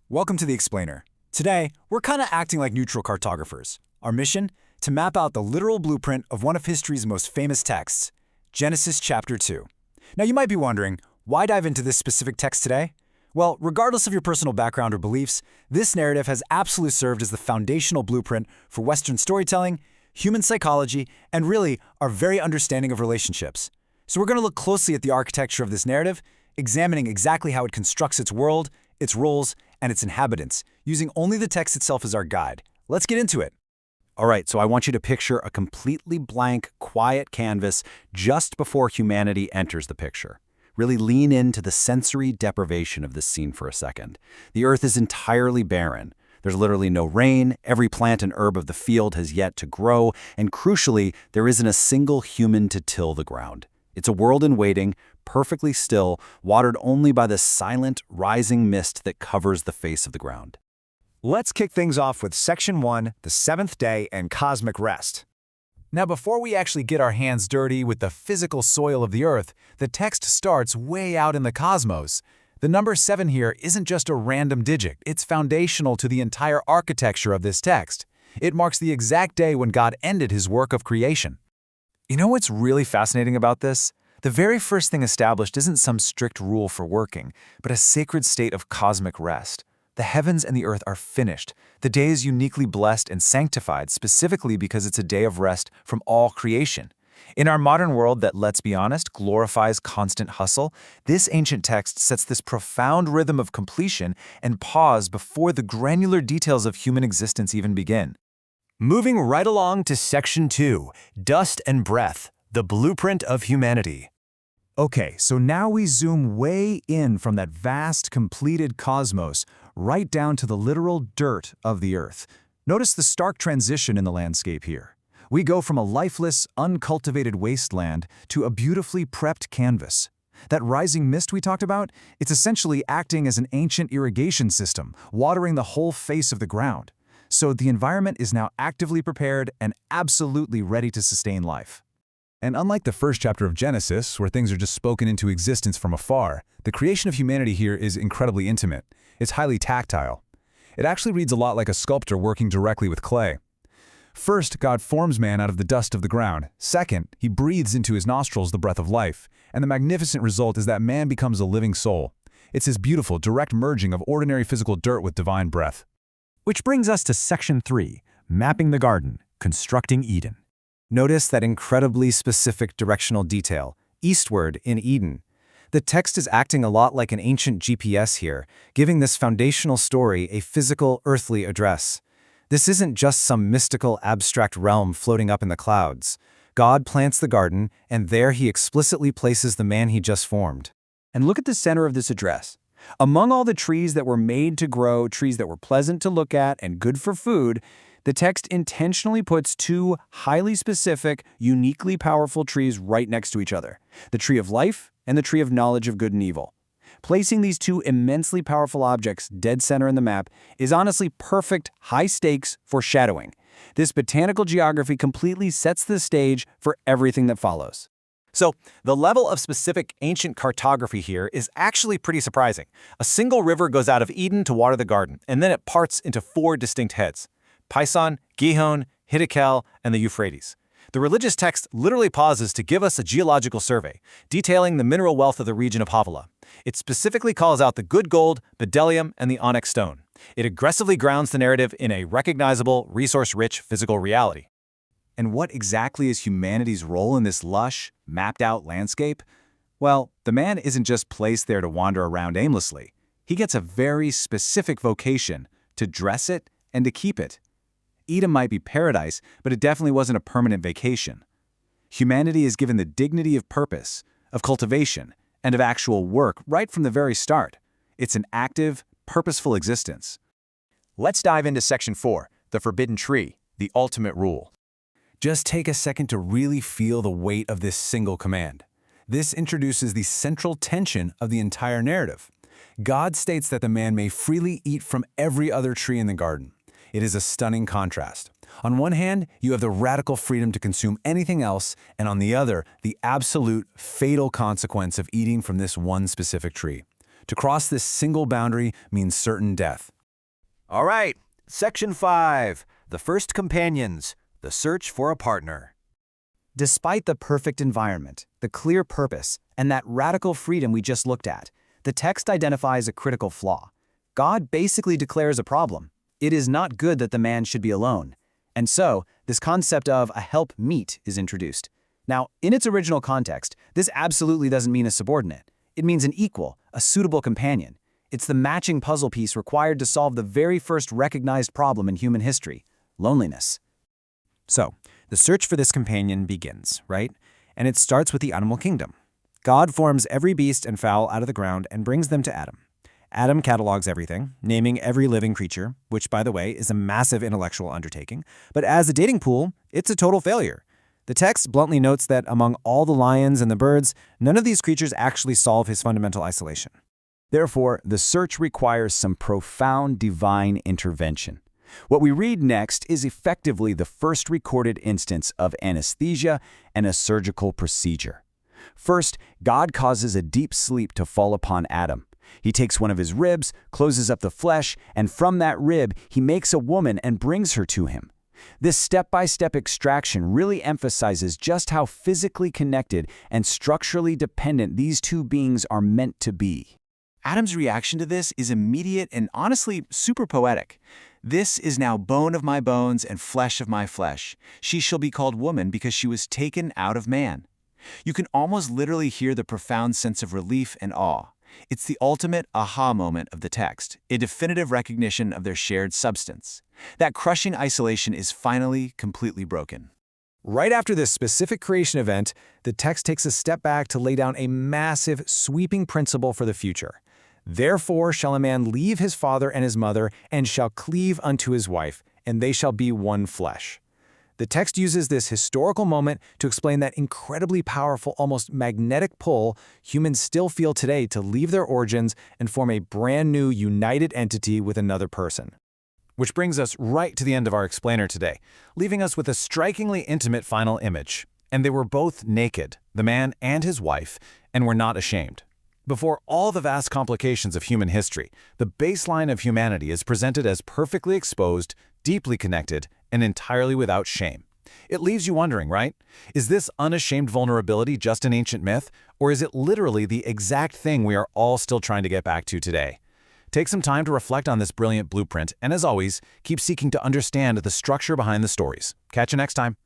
Welcome to The Explainer. Today, we're kind of acting like neutral cartographers. Our mission? To map out the literal blueprint of one of history's most famous texts, Genesis chapter 2. Now you might be wondering, why dive into this specific text today? Well, regardless of your personal background or beliefs, this narrative has absolutely served as the foundational blueprint for Western storytelling, human psychology, and really, our very understanding of relationships. So we're going to look closely at the architecture of this narrative, examining exactly how it constructs its world, its roles, and its inhabitants, using only the text itself as our guide. Let's get into it. All right, so I want you to picture a completely blank, quiet canvas just before humanity enters the picture. Really lean into the sensory deprivation of this scene for a second. The earth is entirely barren. There's literally no rain, every plant and herb of the field has yet to grow, and crucially, there isn't a single human to till the ground. It's a world in waiting, perfectly still, watered only by the silent, rising mist that covers the face of the ground. Let's kick things off with Section 1, the seventh day and cosmic rest. Now, before we actually get our hands dirty with the physical soil of the earth, the text starts way out in the cosmos. The number 7 here isn't just a random digit, it's foundational to the entire architecture of this text. It marks the exact day when God ended his work of creation. You know what's really fascinating about this? The very first thing established isn't some strict rule for working, but a sacred state of cosmic rest. The heavens and the earth are finished. The day is uniquely blessed and sanctified specifically because it's a day of rest from all creation. In our modern world that, let's be honest, glorifies constant hustle, this ancient text sets this profound rhythm of completion and pause before the granular details of human existence even begin. Moving right along to Section 2, dust and breath, the blueprint of humanity. Okay, so now we zoom way in from that vast, completed cosmos right down to the literal dirt of the earth. Notice the stark transition in the landscape here. We go from a lifeless, uncultivated wasteland to a beautifully prepped canvas. That rising mist we talked about, it's essentially acting as an ancient irrigation system, watering the whole face of the ground. So the environment is now actively prepared and absolutely ready to sustain life. And unlike the first chapter of Genesis, where things are just spoken into existence from afar, the creation of humanity here is incredibly intimate. It's highly tactile. It actually reads a lot like a sculptor working directly with clay. First, God forms man out of the dust of the ground. Second, he breathes into his nostrils the breath of life. And the magnificent result is that man becomes a living soul. It's his beautiful, direct merging of ordinary physical dirt with divine breath. Which brings us to Section 3, mapping the garden, constructing Eden. Notice that incredibly specific directional detail, eastward in Eden. The text is acting a lot like an ancient GPS here, giving this foundational story a physical, earthly address. This isn't just some mystical, abstract realm floating up in the clouds. God plants the garden, and there he explicitly places the man he just formed. And look at the center of this address. Among all the trees that were made to grow, trees that were pleasant to look at and good for food, the text intentionally puts two highly specific, uniquely powerful trees right next to each other, the tree of life and the tree of knowledge of good and evil. Placing these two immensely powerful objects dead center in the map is honestly perfect high-stakes foreshadowing. This botanical geography completely sets the stage for everything that follows. So, the level of specific ancient cartography here is actually pretty surprising. A single river goes out of Eden to water the garden, and then it parts into 4 distinct heads: Pison, Gihon, Hiddekel, and the Euphrates. The religious text literally pauses to give us a geological survey, detailing the mineral wealth of the region of Havilah. It specifically calls out the good gold, bdellium, and the onyx stone. It aggressively grounds the narrative in a recognizable, resource-rich physical reality. And what exactly is humanity's role in this lush, mapped-out landscape? Well, the man isn't just placed there to wander around aimlessly. He gets a very specific vocation: to dress it and to keep it. Eden might be paradise, but it definitely wasn't a permanent vacation. Humanity is given the dignity of purpose, of cultivation, and of actual work right from the very start. It's an active, purposeful existence. Let's dive into Section 4, the forbidden tree, the ultimate rule. Just take a second to really feel the weight of this single command. This introduces the central tension of the entire narrative. God states that the man may freely eat from every other tree in the garden. It is a stunning contrast. On one hand, you have the radical freedom to consume anything else, and on the other, the absolute, fatal consequence of eating from this one specific tree. To cross this single boundary means certain death. All right, Section 5, The First Companions, The Search for a Partner. Despite the perfect environment, the clear purpose, and that radical freedom we just looked at, the text identifies a critical flaw. God basically declares a problem. It is not good that the man should be alone. And so, this concept of a help-meet is introduced. Now, in its original context, this absolutely doesn't mean a subordinate. It means an equal, a suitable companion. It's the matching puzzle piece required to solve the very first recognized problem in human history: loneliness. So, the search for this companion begins, right? And it starts with the animal kingdom. God forms every beast and fowl out of the ground and brings them to Adam. Adam catalogs everything, naming every living creature, which, by the way, is a massive intellectual undertaking. But as a dating pool, it's a total failure. The text bluntly notes that among all the lions and the birds, none of these creatures actually solve his fundamental isolation. Therefore, the search requires some profound divine intervention. What we read next is effectively the first recorded instance of anesthesia and a surgical procedure. First, God causes a deep sleep to fall upon Adam. He takes one of his ribs, closes up the flesh, and from that rib, he makes a woman and brings her to him. This step-by-step extraction really emphasizes just how physically connected and structurally dependent these two beings are meant to be. Adam's reaction to this is immediate and honestly super poetic. This is now bone of my bones and flesh of my flesh. She shall be called woman because she was taken out of man. You can almost literally hear the profound sense of relief and awe. It's the ultimate aha moment of the text, a definitive recognition of their shared substance. That crushing isolation is finally completely broken. Right after this specific creation event, the text takes a step back to lay down a massive, sweeping principle for the future. Therefore shall a man leave his father and his mother, and shall cleave unto his wife, and they shall be one flesh. The text uses this historical moment to explain that incredibly powerful, almost magnetic pull humans still feel today to leave their origins and form a brand new, united entity with another person. Which brings us right to the end of our explainer today, leaving us with a strikingly intimate final image. And they were both naked, the man and his wife, and were not ashamed. Before all the vast complications of human history, the baseline of humanity is presented as perfectly exposed, deeply connected, and entirely without shame. It leaves you wondering, right? Is this unashamed vulnerability just an ancient myth, or is it literally the exact thing we are all still trying to get back to today? Take some time to reflect on this brilliant blueprint, and as always, keep seeking to understand the structure behind the stories. Catch you next time.